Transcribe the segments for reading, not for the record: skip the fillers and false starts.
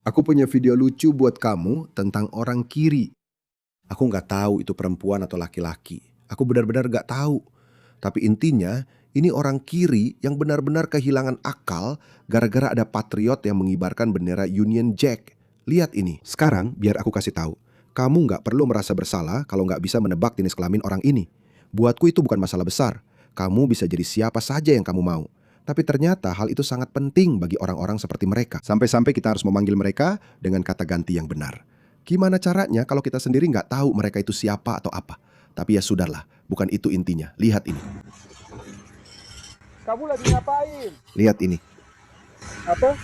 Aku punya video lucu buat kamu tentang orang kiri. Aku nggak tahu itu perempuan atau laki-laki. Aku benar-benar nggak tahu. Tapi intinya, ini orang kiri yang benar-benar kehilangan akal gara-gara ada patriot yang mengibarkan bendera Union Jack. Lihat ini. Sekarang, biar aku kasih tahu. Kamu nggak perlu merasa bersalah kalau nggak bisa menebak jenis kelamin orang ini. Buatku itu bukan masalah besar. Kamu bisa jadi siapa saja yang kamu mau. Tapi ternyata hal itu sangat penting bagi orang-orang seperti mereka. Sampai-sampai kita harus memanggil mereka dengan kata ganti yang benar. Gimana caranya kalau kita sendiri nggak tahu mereka itu siapa atau apa? Tapi ya sudahlah, bukan itu intinya. Lihat ini. Kamu lagi ngapain? Lihat ini. Apa?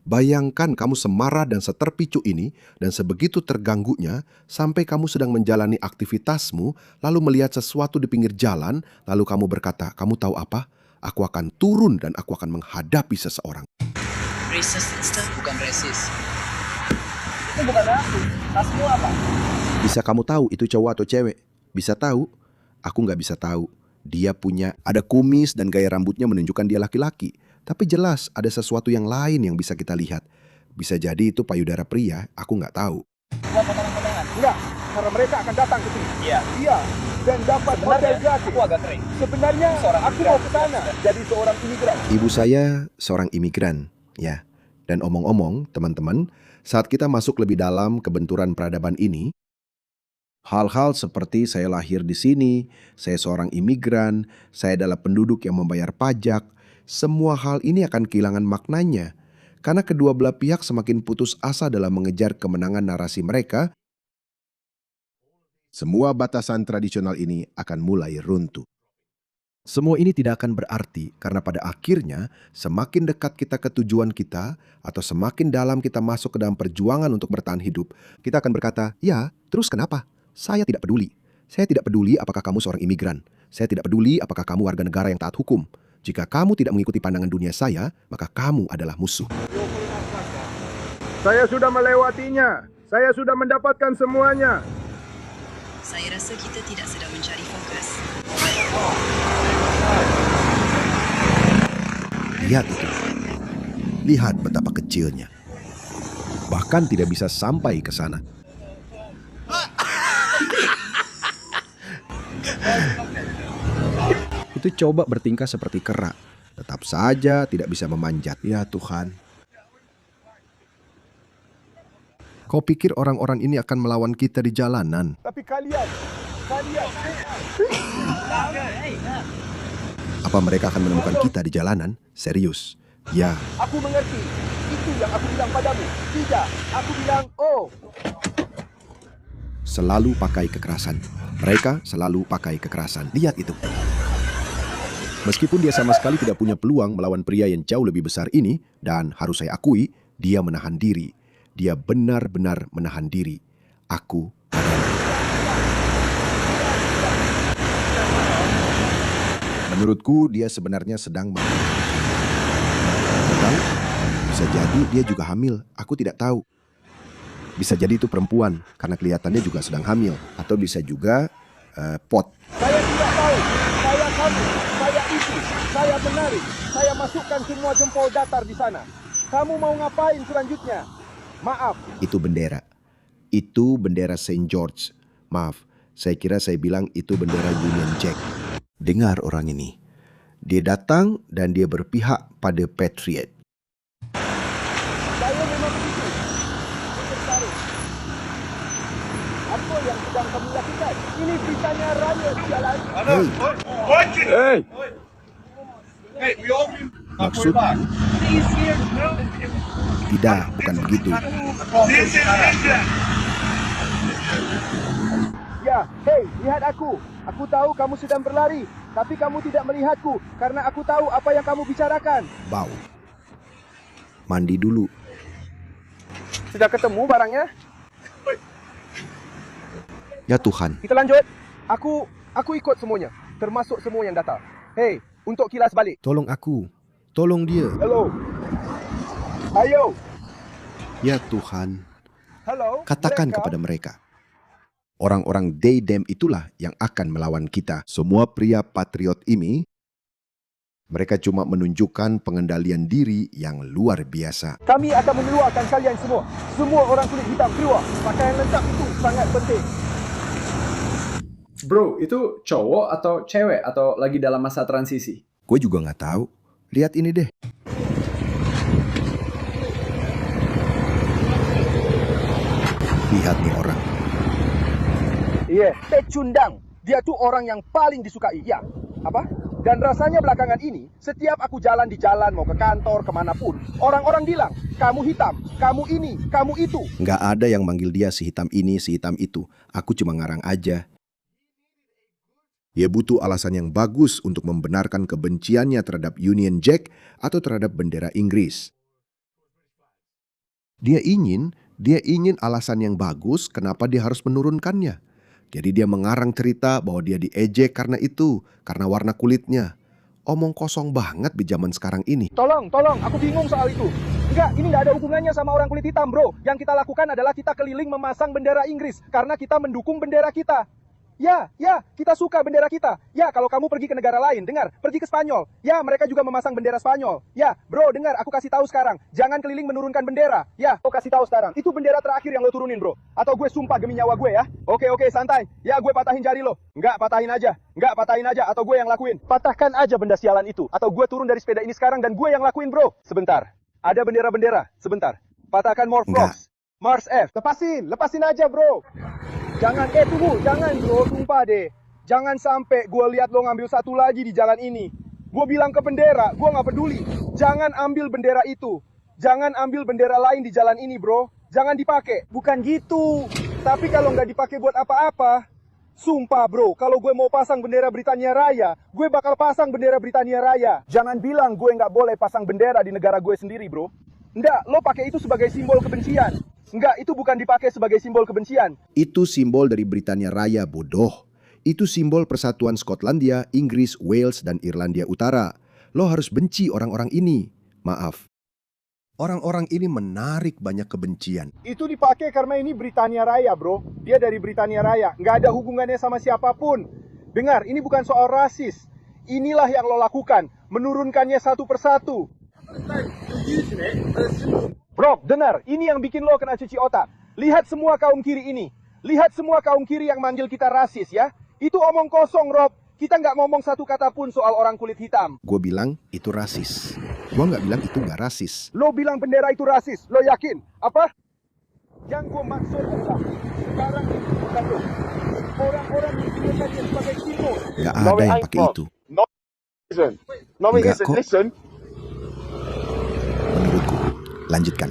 Bayangkan kamu semarah dan seterpicu ini dan sebegitu terganggunya sampai kamu sedang menjalani aktivitasmu lalu melihat sesuatu di pinggir jalan lalu kamu berkata, kamu tahu apa? Aku akan turun dan aku akan menghadapi seseorang. Racist instant bukan resis. Itu bukan aku. Tasmu apa? Bisa kamu tahu itu cowok atau cewek? Bisa tahu? Aku nggak bisa tahu. Dia punya ada kumis dan gaya rambutnya menunjukkan dia laki-laki. Tapi jelas ada sesuatu yang lain yang bisa kita lihat. Bisa jadi itu payudara pria, aku nggak tahu. Buat potongan-potongan? Enggak, karena mereka akan datang ke sini. Iya. Iya, dan dapat hotel gratis. Aku agak kering. Sebenarnya Seorang aku mau ke sana jadi seorang imigran. Ibu saya seorang imigran, ya. Dan omong-omong, teman-teman, saat kita masuk lebih dalam ke benturan peradaban ini, hal-hal seperti saya lahir di sini, saya seorang imigran, saya adalah penduduk yang membayar pajak, semua hal ini akan kehilangan maknanya. Karena kedua belah pihak semakin putus asa dalam mengejar kemenangan narasi mereka, semua batasan tradisional ini akan mulai runtuh. Semua ini tidak akan berarti karena pada akhirnya semakin dekat kita ke tujuan kita atau semakin dalam kita masuk ke dalam perjuangan untuk bertahan hidup, kita akan berkata, ya, terus kenapa? Saya tidak peduli. Saya tidak peduli apakah kamu seorang imigran. Saya tidak peduli apakah kamu warga negara yang taat hukum. Jika kamu tidak mengikuti pandangan dunia saya, maka kamu adalah musuh. Saya sudah melewatinya. Saya sudah mendapatkan semuanya. Saya rasa kita tidak sedang mencari fokus. Lihat itu. Lihat betapa kecilnya. Bahkan tidak bisa sampai ke sana. Itu coba bertingkah seperti kera. Tetap saja tidak bisa memanjat. Ya Tuhan. Kau pikir orang-orang ini akan melawan kita di jalanan? Tapi kalian. Apa mereka akan menemukan kita di jalanan? Serius? Ya. Aku mengerti. Itu yang aku bilang padamu. Tidak, aku bilang, oh. Selalu pakai kekerasan. Mereka selalu pakai kekerasan. Lihat itu. Meskipun dia sama sekali tidak punya peluang melawan pria yang jauh lebih besar ini, dan harus saya akui, dia menahan diri. Dia benar-benar menahan diri. Aku adalah. Menurutku dia sebenarnya sedang tahu? Bisa jadi dia juga hamil. Aku tidak tahu. Bisa jadi itu perempuan karena kelihatannya juga sedang hamil. Atau bisa juga pot. Saya tidak tahu. Saya kamu. Saya itu. Saya menari. Saya masukkan semua jempol datar di sana. Kamu mau ngapain selanjutnya? Maaf. Itu bendera. Itu bendera Saint George. Maaf, saya kira saya bilang itu bendera Union Jack. Dengar orang ini. Dia datang dan dia berpihak pada Patriot. Saya memang begitu. Bertarung. Apa yang sedang kamu lakukan? Ini beritanya rakyat jalan. Hey, Hey, we all maksud tidak, bukan begitu. This is India. Ya, hei, lihat aku. Aku tahu kamu sedang berlari, tapi kamu tidak melihatku karena aku tahu apa yang kamu bicarakan. Bau. Mandi dulu. Sudah ketemu barangnya? Ya Tuhan. Kita lanjut. Aku ikut semuanya, termasuk semua yang datang. Hei, untuk kilas balik. Tolong aku. Tolong dia. Hello. Ayo. Ya Tuhan. Hello. Katakan kepada mereka. Orang-orang they them itulah yang akan melawan kita. Semua pria patriot ini Mereka cuma menunjukkan pengendalian diri yang luar biasa. Kami akan mengeluarkan kalian semua. Semua orang kulit hitam keluar. Pakaian lengkap itu sangat penting. Bro, itu cowok atau cewek atau lagi dalam masa transisi? Gue juga nggak tahu. Lihat ini deh. Lihat nih orang. Iya, pecundang. Dia tuh orang yang paling disukai. Ya, apa? Dan rasanya belakangan ini, setiap aku jalan di jalan, mau ke kantor, kemanapun, orang-orang bilang, kamu hitam, kamu ini, kamu itu. Nggak ada yang manggil dia si hitam ini, si hitam itu. Aku cuma ngarang aja. Dia butuh alasan yang bagus untuk membenarkan kebenciannya terhadap Union Jack atau terhadap bendera Inggris. Dia ingin alasan yang bagus kenapa dia harus menurunkannya. Jadi dia mengarang cerita bahwa dia diejek karena itu, karena warna kulitnya. Omong kosong banget di zaman sekarang ini. Tolong, aku bingung soal itu. Enggak, ini nggak ada hubungannya sama orang kulit hitam, bro. Yang kita lakukan adalah kita keliling memasang bendera Inggris karena kita mendukung bendera kita. Ya, kita suka bendera kita. Ya, kalau kamu pergi ke negara lain, dengar, pergi ke Spanyol. Ya, mereka juga memasang bendera Spanyol. Ya, bro, dengar, aku kasih tahu sekarang. Jangan keliling menurunkan bendera. Ya, aku kasih tahu sekarang. Itu bendera terakhir yang lo turunin, bro. Atau gue sumpah demi nyawa gue ya. Oke, santai. Ya, gue patahin jari lo. Enggak, patahin aja. Atau gue yang lakuin. Patahkan aja benda sialan itu. Atau gue turun dari sepeda ini sekarang dan gue yang lakuin, bro. Sebentar. Ada bendera-bendera. Sebentar. Patahkan Morph Rocks. Mars F. Lepasin aja, bro. Tunggu, jangan bro, sumpah deh. Jangan sampai gue lihat lo ngambil satu lagi di jalan ini. Gue bilang ke bendera, gue gak peduli. Jangan ambil bendera itu. Jangan ambil bendera lain di jalan ini, bro. Jangan dipakai. Bukan gitu. Tapi kalau nggak dipakai buat apa-apa, sumpah bro, kalau gue mau pasang bendera Britania Raya, gue bakal pasang bendera Britania Raya. Jangan bilang gue nggak boleh pasang bendera di negara gue sendiri, bro. Nggak, lo pakai itu sebagai simbol kebencian. Enggak, itu bukan dipakai sebagai simbol kebencian. Itu simbol dari Britania Raya, bodoh. Itu simbol persatuan Skotlandia, Inggris, Wales, dan Irlandia Utara. Lo harus benci orang-orang ini. Maaf. Orang-orang ini menarik banyak kebencian. Itu dipakai karena ini Britania Raya, bro. Dia dari Britania Raya. Nggak ada hubungannya sama siapapun. Dengar, ini bukan soal rasis. Inilah yang lo lakukan. Menurunkannya satu persatu. Bro, dengar, ini yang bikin lo kena cuci otak. Lihat semua kaum kiri ini. Lihat semua kaum kiri yang manggil kita rasis ya. Itu omong kosong, Rob. Kita nggak ngomong satu kata pun soal orang kulit hitam. Gue bilang itu rasis. Gue nggak bilang itu nggak rasis. Lo bilang bendera itu rasis. Lo yakin? Apa? Yang gue maksud adalah sekarang ini bukan lo. Orang-orang yang digunakannya sebagai simbol. Nggak ada yang pakai itu. Enggak kok. Listen. Menurutku. Lanjutkan.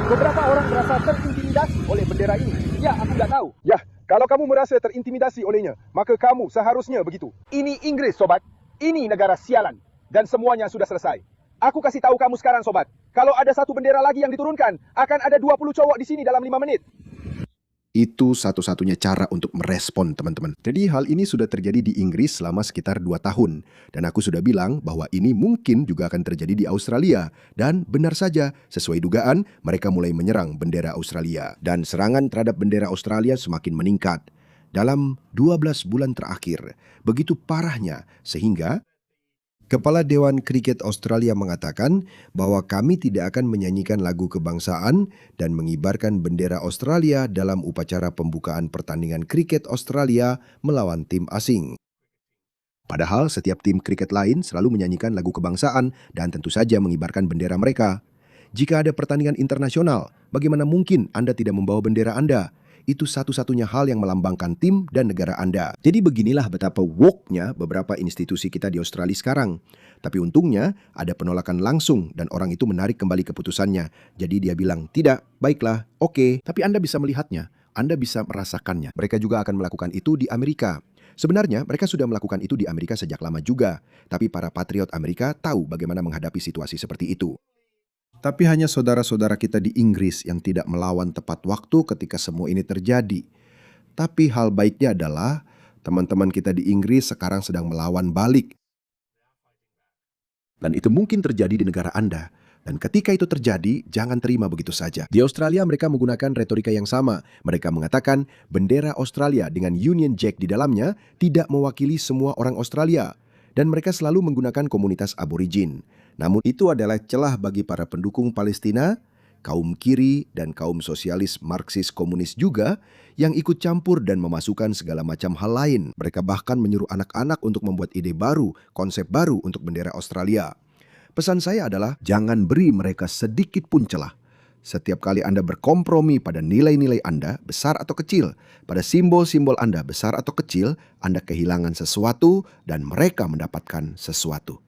Beberapa orang merasa terintimidasi oleh bendera ini. Ya, aku nggak tahu. Ya, kalau kamu merasa terintimidasi olehnya, maka kamu seharusnya begitu. Ini Inggris, sobat. Ini negara sialan. Dan semuanya sudah selesai. Aku kasih tahu kamu sekarang, sobat. Kalau ada satu bendera lagi yang diturunkan, akan ada 20 cowok di sini dalam 5 menit. Itu satu-satunya cara untuk merespon teman-teman. Jadi hal ini sudah terjadi di Inggris selama sekitar 2 tahun. Dan aku sudah bilang bahwa ini mungkin juga akan terjadi di Australia. Dan benar saja, sesuai dugaan, mereka mulai menyerang bendera Australia. Dan serangan terhadap bendera Australia semakin meningkat. Dalam 12 bulan terakhir, begitu parahnya sehingga Kepala Dewan Kriket Australia mengatakan bahwa kami tidak akan menyanyikan lagu kebangsaan dan mengibarkan bendera Australia dalam upacara pembukaan pertandingan kriket Australia melawan tim asing. Padahal setiap tim kriket lain selalu menyanyikan lagu kebangsaan dan tentu saja mengibarkan bendera mereka. Jika ada pertandingan internasional, bagaimana mungkin Anda tidak membawa bendera Anda? Itu satu-satunya hal yang melambangkan tim dan negara Anda. Jadi beginilah betapa woke-nya beberapa institusi kita di Australia sekarang. Tapi untungnya ada penolakan langsung dan orang itu menarik kembali keputusannya. Jadi dia bilang, tidak, baiklah, oke. Tapi Anda bisa melihatnya, Anda bisa merasakannya. Mereka juga akan melakukan itu di Amerika. Sebenarnya mereka sudah melakukan itu di Amerika sejak lama juga. Tapi para patriot Amerika tahu bagaimana menghadapi situasi seperti itu. Tapi hanya saudara-saudara kita di Inggris yang tidak melawan tepat waktu ketika semua ini terjadi. Tapi hal baiknya adalah teman-teman kita di Inggris sekarang sedang melawan balik. Dan itu mungkin terjadi di negara Anda. Dan ketika itu terjadi, jangan terima begitu saja. Di Australia mereka menggunakan retorika yang sama. Mereka mengatakan bendera Australia dengan Union Jack di dalamnya tidak mewakili semua orang Australia. dan mereka selalu menggunakan komunitas aborigin. Namun itu adalah celah bagi para pendukung Palestina, kaum kiri dan kaum sosialis Marxis komunis juga yang ikut campur dan memasukkan segala macam hal lain. Mereka bahkan menyuruh anak-anak untuk membuat ide baru, konsep baru untuk bendera Australia. Pesan saya adalah jangan beri mereka sedikit pun celah. Setiap kali Anda berkompromi pada nilai-nilai Anda, besar atau kecil, pada simbol-simbol Anda, besar atau kecil, Anda kehilangan sesuatu dan mereka mendapatkan sesuatu.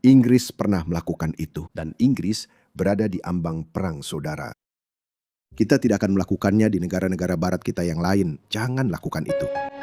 Inggris pernah melakukan itu dan Inggris berada di ambang perang saudara. Kita tidak akan melakukannya di negara-negara barat kita yang lain. Jangan lakukan itu.